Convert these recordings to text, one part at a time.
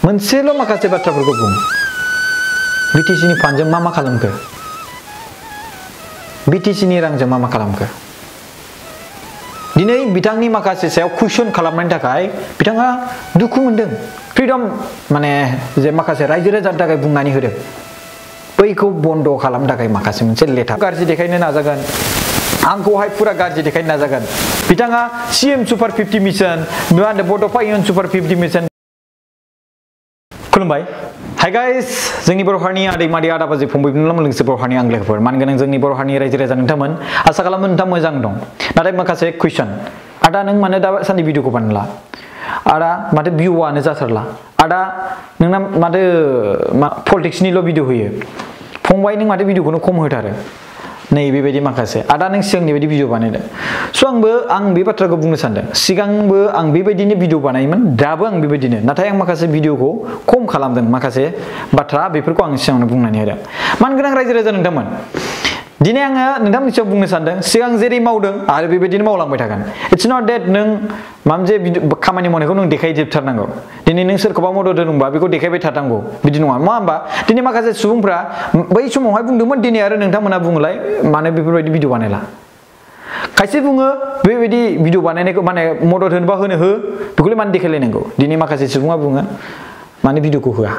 मोनसेल' माखासे बाथ्राफोरखौ बुं बिटिसिनि फान्डजों मा खालामखो बिटिसिनि रांजों मा खालामखो दिनै बिथांनि माखासे सायाव कुइसन खालामनायनि थाखाय बिथाङा दुखु मोनदों फ्रीडम माने जे माखासे रायजो राजानि थाखाय बुंनानै होदों बैखौ बन्द खालामनो थाखाय माखासे मोनसे लेटार गाज्रि देखायनो नाजागोन आंखौहाय पुरा गाज्रि देखायनो नाजागोन बिथाङा सीएम सुपार 50 मिशन मा होनो बड'फा इयुन सुपार 50 मिशन खुलुमबाय हाय गाइस जोंनि बर' हारिनि आदै मादै आदा बाजै फंबाय बिनानाव लोगोसे बर' हारिनि आं लोगोफोर मान गोनां जोंनि बर' हारिनि रायजो राजा नोंथांमोन आसा खालामो नोंथां मोजां दं नाथाय माखासे कुइसन आदा नों मानो दा साननि भिडिअखौ बानायला आदा माथो भिउआनो जाथारला आदा नोंना माथो पलिटिक्सनिल' भिडिअ होयो फंबाय नों माथो भिडिअखौनो खम होथारो नै बेबायदि माखासे आदा नों सिगांनि बायदि भिडिअ बानायदों स' आं बे बाथ्राखौ बुंनो सानदों सिगांबो आं बेबायदिनो भिडिअ बानायोमोन दाबो आं बेबायदिनो नाथाय आं माखासे भिडिअखौ खम खालामदों माखासे बाथ्रा बेफोरखौ आं सिगाङावनो बुंनानै होदों मान गोनां रायजो राजा नोंथांमोन दिनै आङो नोंथांमोननि सायाव बुंनो सानदों सिगां जेरै मावदों आरो बेबायदिनो मावलांबाय थागोन इट्स नट डेट नों माबा मोनसे खामानि मावनायखौ नों देखायजोबथारनांगौ दिनै नों सोरखौबा मदद होदोंबा बेखौ देखायबाय थानांगौ बिदि नङा मा होमबा दिनै माखासे सुबुंफ्रा बै समावहाय बुंदोंमोन दिनै आरो नोंथांमोना बुङोलाय मानो बेफोरबायदि भिडिअ बानायला खायसे बुङो बेबायदि भिडिअ बानायनायखौ माने मदद होनोबा होनो हो बेखौलाय मानो देखायलायनांगौ दिनै माखासे सुबुङा बुङो मानो भिडिअखौ होआ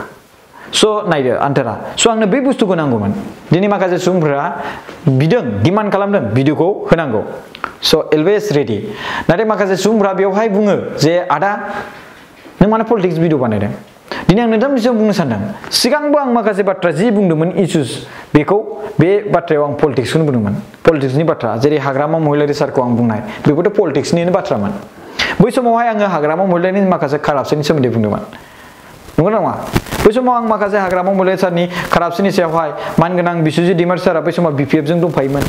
स' नायदो आन्थारा स' आंनो बे बुस्थुखौ नांगौमोन दिनै माखासे सुबुंफोरा बिदों डिमान्ड खालामदों भिडिअखौ होनांगौ स' अलवेज रेडि नाथाय माखासे सुबुंफोरा बेवहाय बुङो जे आदा नों मानो पलिटिक्स भिडिअ बानायदों दिनै आं नोंथांमोननि सायाव बुंनो सानदों सिगांबो आं माखासे बाथ्रा जि बुंदोंमोन इस्युस बेखौ बे बाथ्रायाव आं पलिटिक्सखौनो बुंदोंमोन पलिटिक्सनि बाथ्रा जेरै हाग्रामा महिलारि सारखौ आं बुंनाय बेबोथ' पलिटिक्सनिनो बाथ्रामोन बै समावहाय आङो हाग्रामा महिलारिनि माखासे कारापसननि सोमोन्दै बुंदोंमोन नंगौ नङा बै समाव आं माखासे हाग्रामा महिलारि सारनि कारापसननि सायावहाय मानगोनां बिस्वजित दैमारि सारा बै समाव बिपिएफजों दंफायोमोन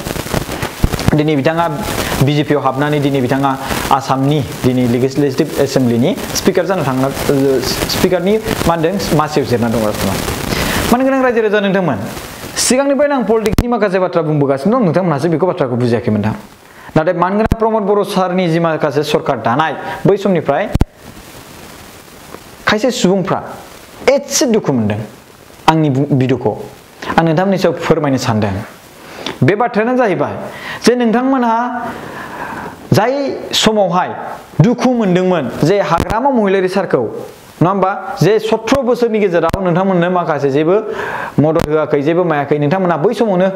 दिनै बिथाङा बिजेपिआव हाबनानै दिनै बिथाङा आसामनि दिनै लेजिस्लेटिभ एसेम्ब्लिनि स्पिकार जानो थांना स्पिकारनि मा होनदों मासियाव जिरना दं आरोना मानगोनां रायजो राजा नोंथांमोन सिगांनिफ्रायनो आं पलिटिक्सनि माखासे बाथ्रा बुंबोगासिनो दं नोंथांमोनहासो बेखौ बाथ्राखौ बुजियाखैमोन दा नाथाय मानगोनां प्रमद बर' सारनि जि माखासे सरकार दानाय बै समनिफ्राय खायसे सुबुंफ्रा एसे दुखु मोनदों आंनि भिडिअखौ आं नोंथांमोननि सायाव फोरमायनो सानदों बे बाथ्रायानो जाहैबाय जे नोंथांमोनहा जाय समावहाय दुखु मोनदोंमोन जे हाग्रामा महिलारि सारखौ नङा होमबा जे 17 बोसोरनि गेजेराव नोंथांमोननो माखासे जेबो मदद होआखै जेबो मायाखै नोंथांमोनहा बै समावनो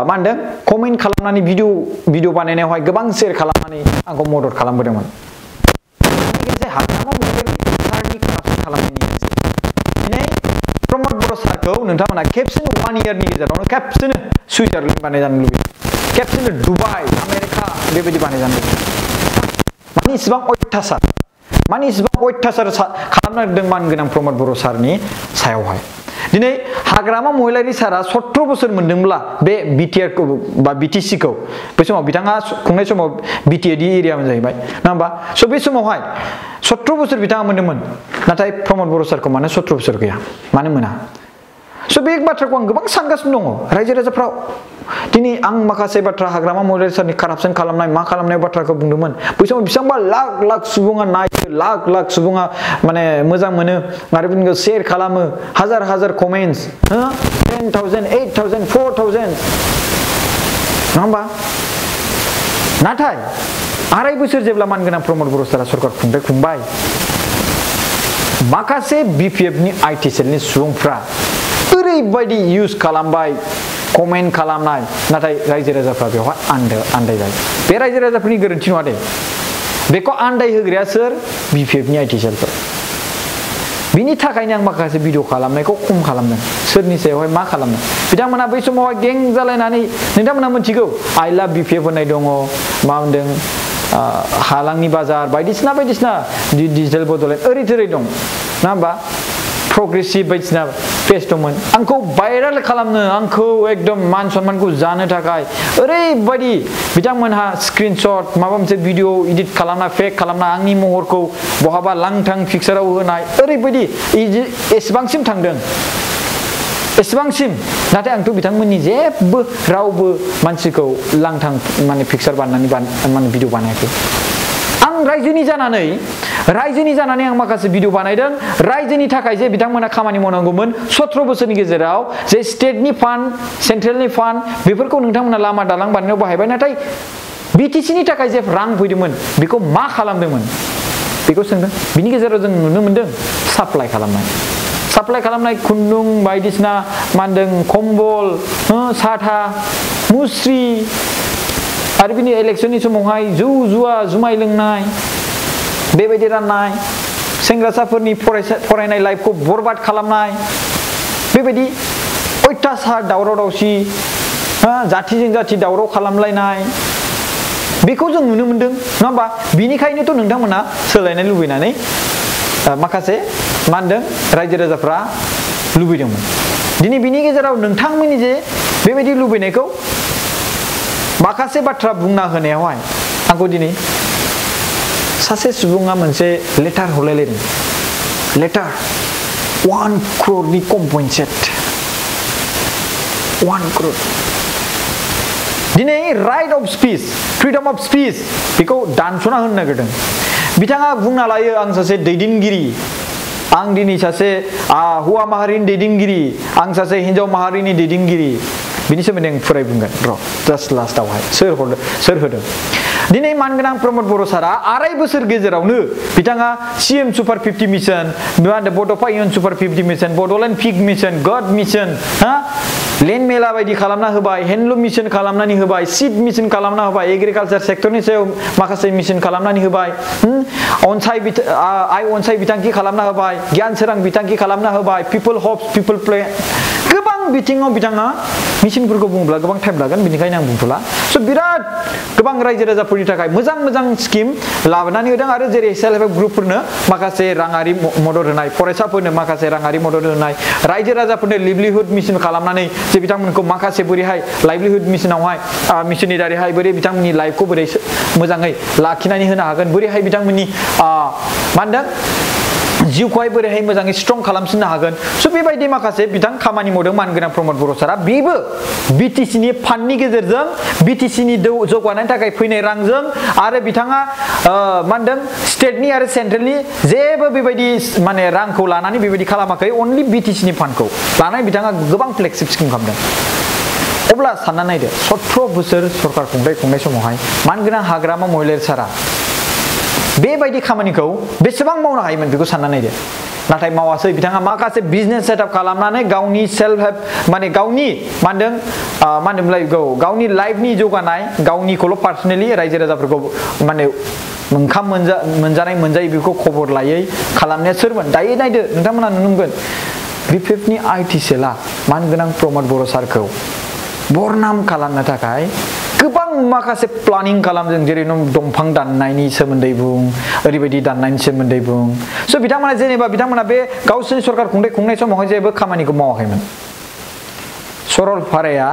मा होनदों कमेन्ट खालामनानै भिडिअ बानायनायावहाय गोबां शेयार खालामनानै आंखौ मदद खालामबोदोंमोन हाग्रामा महिलारि सारनि कारापसन खालामनायनि दिनै प्रमद बर' सारखौ नोंथांमोना खेबसेनो 1 इयारनि गेजेरावनो खेबसेनो सुइजारलेण्ड बानायजानो लुबैयो खेबसेनो दुबाइ आमेरिका बेबायदि बानायजानो लुबैयो माने इसिबां अयथासार खालामना होदों मानगोनां प्रमद बर' सारनि सायावहाय दिनै हाग्रामा महिलारि सारा 17 बोसोर मोनदोंब्ला बे बिटिआरखौ बा बिटिसिखौ बै समाव बिथाङा खुंनाय समाव बिटिएडि एरियामोन जाहैबाय नङा होमबा स' बे समावहाय 17 बोसोर बिथाङा मोनदोंमोन नाथाय प्रमद बर' सारखौ मानो 17 बोसोर गैया मानो मोना स' बे बाथ्राखौ आं गोबां सानगासिनो दङ रायजो राजाफ्राव दिनै आं माखासे बाथ्रा हाग्रामा महिलारि सारनि कारापसन खालामनाय मा खालामनाय बाथ्राखौ बुंदोंमोन बै समाव बेसेबांबा लाख सुबुङा नायो लाख सुबुङा माने मोजां मोनो आरो बिदिनो शेयार खालामो हाजार कमेन्ट्स 10,000 8,000 4,000 नङा होमबा नाथाय 2.5 बोसोर जेब्ला मानगोनां प्रमद बर' सारा सरकार खुंबाय माखासे बिपिएफनि आइटि सेलनि सुबुंफ्रा ओरैबायदि इउज खालामबाय कमेन्ट खालामनाय नाथाय रायजो राजाफ्रा बेवहाय आन्दायबाय बे रायजो राजाफोरनि गोरोन्थि नङा दे बेखौ आन्दायहोग्राया सोर बिपिएफनि आइटि सेलफोर बिनि थाखायनो आं माखासे भिडिअ खालामनायखौ खम खालामदों सोरनि सायावहाय मा खालामनो बिथांमोना बै समावहाय गें जालायनानै नोंथांमोना मिथिगौ आइ लाभ बिपिएफ होननाय दङ मा होनदों हालांनि बाजार बायदिसिना डिजिटेल बड'लेण्ड ओरै दं ना होमबा प्रग्रेसिभ बायदिसिना पेज दंमोन आंखौ भाइरेल खालामनो आंखौ एकदम मान सन्मानखौ जानो थाखाय ओरैबायदि बिथांमोनहा स्क्रिनशट माबा मोनसे भिडिअ इडिट खालामना फेक खालामना आंनि महरखौ बहाबा लांथां पिक्चाराव होनाय ओरैबायदि एसेबांसिम थांदों एसेबांसिम नाथाय आंथ' बिथांमोननि जेबो रावबो मानसिखौ लांथां माने पिक्चार बानायनानै माने भिडिअ बानायाखै आं रायजोनि जानानै रायजोनि जानानै आं माखासे भिडिअ बानायदों रायजोनि थाखाय जे बिथांमोना खामानि मावनांगौमोन 17 बोसोरनि गेजेराव जे स्टेटनि फान्ड सेन्ट्रेलनि फान्ड बेफोरखौ नोंथांमोना लामा दालां बानायनायाव बाहायबाय नाथाय बिटिसिनि थाखाय जे रां फैदोंमोन बेखौ मा खालामदोंमोन बेखौ सोंदों बिनि गेजेराव जों नुनो मोनदों साप्लाइ खालामनाय खुन्दुं बायदिसिना मानदों कम्बल साथा मुस्रि आरो बिनि इलेक्शननि समावहाय जौ जुवा जुमाय लोंनाय बेबायदि राननाय सेंग्रासाफोरनि फरायनाय लाइफखौ बरबाद खालामनाय बेबायदि अयथासार दावराव दावसि जाथिजों जाथि दावराव खालामलायनाय बेखौ जों नुनो मोनदों नङा होमबा बिनिखायनोथ' नोंथांमोना सोलायनाय लुबैनानै माखासे मा होनदों रायजो राजाफ्रा लुबैदोंमोन दिनै बिनि गेजेराव नोंथांमोननि जे बेबायदि लुबैनायखौ माखासे बाथ्रा बुंना होनायावहाय आंखौ दिनै सासे सुबुङा मोनसे लेटार हरलायलायदों लेटार 1 crore नि कम्पेन्सेट 1 crore दिनै right of speech freedom of speech बेखौ दानस'ना होनो नागिरदों बिथाङा बुंना लायो आं सासे दैदेनगिरि आं दिनै सासे हौवा माहारिनि दैदेनगिरि आं सासे हिन्जाव माहारिनि दैदेनगिरि बिनि सोमोन्दै आं फुराय बुंगोन र' जास्ट लास्टावहाय सोर होदों दिनै मानगोनां प्रमद बर' सारा 2.5 बोसोर गेजेरावनो बिथाङा CM सुपार 50 मिशन बड'फा इउएन सुपार 50 मिशन बड'लेण्ड पिग मिशन गड मिशन लेन्ड मेला बायदि खालामना होबाय हेन्डलुम मिशन खालामनानै होबाय सीड मिशन खालामना होबाय एग्रिकालचार सेक्टरनि सायाव माखासे मिशन खालामनानै होबाय आइ अनसाय बिथांखि खालामना होबाय गियान सोरां बिथांखि खालामना होबाय पिपल हप्स पिपल प्ले गोबां बिथिङाव बिथाङा मिशनफोरखौ बुङोब्ला गोबां टाइम लागोन बेनिखायनो आं बुंथ'ला स' बिराद गोबां रायजो राजाफोरनि थाखाय मोजां स्किम लाबोनानै होदों आरो जेरै सेल्फ हेल्प ग्रुपफोरनो माखासे राङारि मदद होनाय फरायसाफोरनो माखासे राङारि मदद होनाय रायजो राजाफोरनो लिभलिहुड मिशन खालामनानै जे बिथांमोनखौ माखासे बोरैहाय लाइभलिहुड मिशनावहाय मिशननि दारैहाय बोरै बिथांमोननि लाइफखौ बोरै मोजाङै लाखिनानै होनो हागोन बोरैहाय बिथांमोननि मा होनदों जिउखौहाय बोरैहाय मोजाङै स्ट्रं खालामफिननो हागोन स' बेबायदि माखासे बिथां खामानि मावदों मानगोनां प्रमद बर' सारा बेबो बिटिसिनि फान्डनि गेजेरजों बिटिसिनि जौगानायनि थाखाय फैनाय रांजों आरो बिथाङा मा होनदों स्टेटनि आरो सेन्ट्रेलनि जेबो बेबायदि माने रांखौ लानानै बेबायदि खालामाखै अनलि बिटिसिनि फान्डखौ लानानै बिथाङा गोबां फ्लेगशिप स्किम खालामदों अब्ला सानना नायदो 17 बोसोर सरकार खुंनाय समावहाय मानगोनां हाग्रामा महिलारी सारा बेबायदि खामानिखौ बेसेबां मावनो हायोमोन बेखौ सानना नायदो नाथाय मावासै बिथाङा माखासे बिजनेस सेटआप खालामनानै गावनि सेल्फ हेल्प माने गावनि मा होनदोंमोनलाय गावनि लाइफनि जौगानाय गावनिखौल' पार्सनेलि रायजो राजाफोरखौ माने ओंखाम मोनजानाय मोनजायै बेखौ खबर लायै खालामनाया सोरमोन दायो नायदो नोंथांमोना नुनो मोनगोन BPFनि IT सेलआ मानगोनां प्रमद बर' सारखौ बरनाम खालामनो थाखाय गोबां माखासे प्लानिं खालामदों जेरै दंफां दाननायनि सोमोन्दै बुं ओरैबायदि दाननायनि सोमोन्दै बुं स' बिथांमोना जेनेबा बिथांमोना बे गावसोरनि सरकार खुंनाय समावहाय जेबो खामानिखौ मावाखैमोन सरलपाराया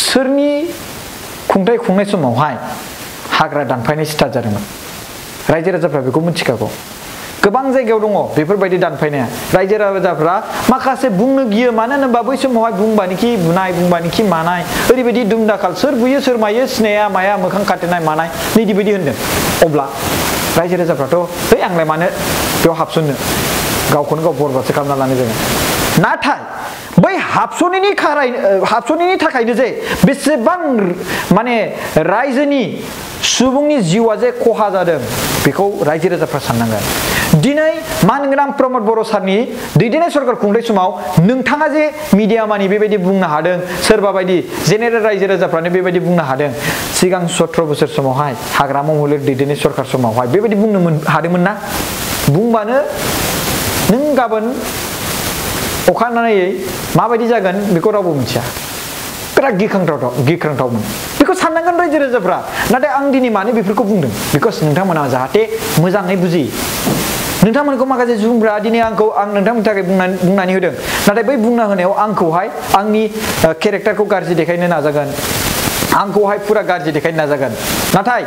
सोरनि खुंनाय समावहाय हाग्रा दानफायनाय स्टार्ट जादोंमोन रायजो राजाफ्रा बेखौ मिथिखागौ गोबां जायगायाव दङ बेफोरबायदि दानफायनाया रायजो राजाफ्रा माखासे बुंनो गियो मानो होनोबा बै समावहाय बुंबानोखि बुनाय बुंबानोखि मानाय ओरैबायदि दुमदाखाल सोर बुयो सोर मायो सिनाया माया मोखां खाथेनाय मानाय नैदि बायदि होनदों अब्ला रायजो राजाफ्राथ' है आंलाय मानो बेयाव हाबसननो गावखौनो गाव बरबादसो खालामना लानो जोङो नाथाय बै हाबसननायनि थाखायनो जे बेसेबां माने रायजोनि सुबुंनि जिउआ जे खहा जादों बेखौ रायजो राजाफ्रा साननांगोन दिनै मानगोनां प्रमद बर' सारनि दैदेननाय सरकार खुंनाय समाव नोंथाङा जे मिडिया मानि बेबायदि बुंनो हादों सोरबा बायदि जेनेरेल रायजो राजाफ्रानो बेबायदि बुंनो हादों सिगां 17 बोसोर समावहाय हाग्रामा महिलारी दैदेननाय सरकार समावहाय बेबायदि बुंनो हादोंमोन ना बुंबानो नों गाबोन अखानायै माबायदि जागोन बेखौ रावबो मिथिया बिराद गिख्रांथावमोन बेखौ साननांगोन रायजो राजाफ्रा नाथाय आं दिनै मानो बेफोरखौ बुंदों बिकज नोंथांमोना जाहाथे मोजाङै बुजियो नोंथांमोनखौ माखासे सुबुंफ्रा दिनै आं नोंथांमोननि थाखाय बुंनानै होदों नाथाय बै बुंना होनायाव आंखौहाय आंनि केरेक्टारखौ गाज्रि देखायनो नाजागोन आंखौहाय फुरा गाज्रि देखायनो नाजागोन नाथाय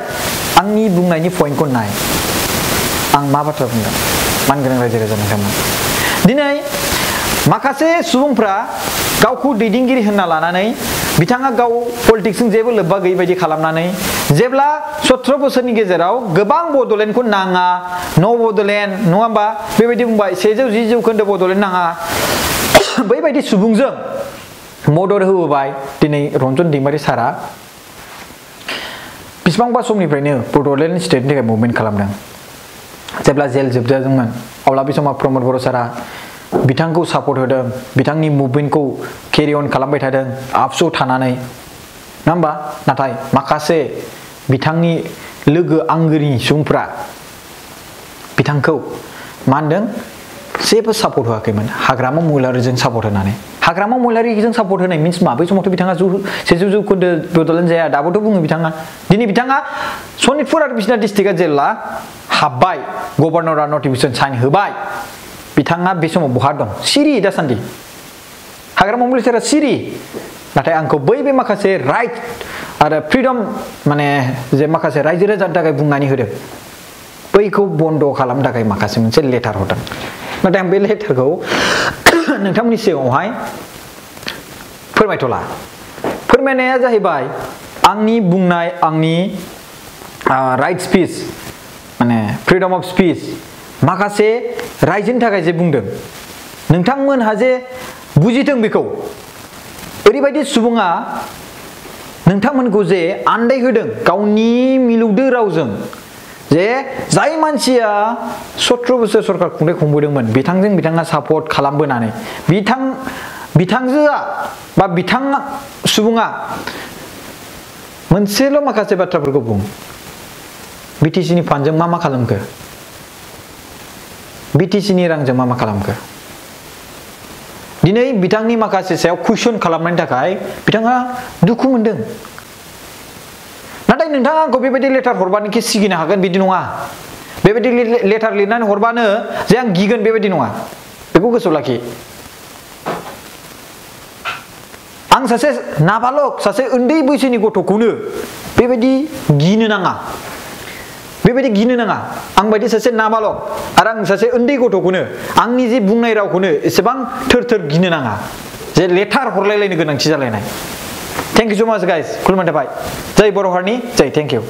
आंनि बुंनायनि पइन्टखौ नाय आं मा बाथ्रा बुंदों मानगोनां रायजो राजा नोंथांमोन दिनै माखासे सुबुंफ्रा गावखौ दैदेनगिरि होनना लानानै बिथाङा गाव पलिटिक्सजों जेबो लोब्बा गैयै बायदि खालामनानै जेब्ला 17 बोसोरनि गेजेराव गोबां बड'लेण्डखौ नाङा न' बड'लेण्ड नङा होमबा बेबायदि बुंबाय 110 जौखोन्दो बड'लेण्ड नाङा बैबायदि सुबुंजों मदद होबोबाय दिनै रन्जन दैमारि सारा बिसिबांबा समनिफ्रायनो बड'लेण्ड स्टेटनि थाखाय मुभमेन्ट खालामदों जेब्ला जेल जोबजादोंमोन अब्ला बे समाव प्रमद बर' सारा बिथांखौ सापर्ट होदों बिथांनि मुभमेन्टखौ केरि अन खालामबाय थादों आबसुआव थानानै नङा होमबा नाथाय माखासे बिथांनि लोगो आंगोनि सुबुंफ्रा बिथांखौ मा होनदों जेबो सापर्ट होआखैमोन हाग्रामा महिलारिजों सापर्ट होनानै हाग्रामा महिलारिजों सापर्ट होनाय मिन्स मा बै समावथ' बिथाङा 100 जौखोन्दो बड'लेण्ड जाया दाबोथ' बुङो बिथाङा दिनै बिथाङा सनितपुर आरो बिसनाथ डिस्ट्रिक्टआ जेब्ला हाबबाय गभर्नरा नटिफिकेसन साइन होबाय बिथाङा बे समाव बहा दं सिरि दासान्दि हाग्रामा महिलारिया सिरि नाथाय आंखौ बै माखासे राइट आरो फ्रिडम माने जे माखासे रायजो राजानि थाखाय बुंनानै होदों बैखौ बन्द खालामनो थाखाय माखासे मोनसे लेटार हरदों नाथाय आं बे लेटारखौ नोंथांमोननि सिगाङावहाय फोरमायथ'ला फोरमायनाया जाहैबाय आंनि बुंनाय आंनि राइट स्पिच माने फ्रिडम अफ स्पिच माखासे रायजोनि थाखाय जे बुंदों नोंथांमोनहा जे बुजिदों बेखौ ओरैबायदि सुबुङा नोंथांमोनखौ जे आन्दाय होदों गावनि मिलौदो रावजों जे जाय मानसिया 17 बोसोर सरकार खुंथाय खुंबोदोंमोन बिथाङा सापर्ट खालामबोनानै बिथांजोआ बा बिथां सुबुङा मोनसेल' माखासे बाथ्राफोरखौ बुं बिटिसिनि फान्डजों मा खालामखो बिटिसिनि रांजों मा खालामखो दिनै बिथांनि माखासे सायाव कुइसन खालामनायनि थाखाय बिथाङा दुखु मोनदों नाथाय नोंथाङा आंखौ बेबायदि लेटार हरबानोखि सिगिनो हागोन बिदि नङा बेबायदि लेटार लिरनानै हरबानो जे आं गिगोन बेबायदि नङा बेखौ गोसोआव लाखि आं सासे नाबालक सासे उन्दै बैसोनि गथ'खौनो बेबायदि गिनो नाङा आं बायदि सासे नाबालक आरो आं सासे उन्दै गथ'खौनो आंनि जे बुंनाय रावखौनो एसेबां थोर गिनो नाङा जे लेटार हरलायलायनो गोनांथि जालायनाय थेंक इउ सो माच गाइस खुलुमनाय थाबाय जय बर' हारिनि जय थेंक इउ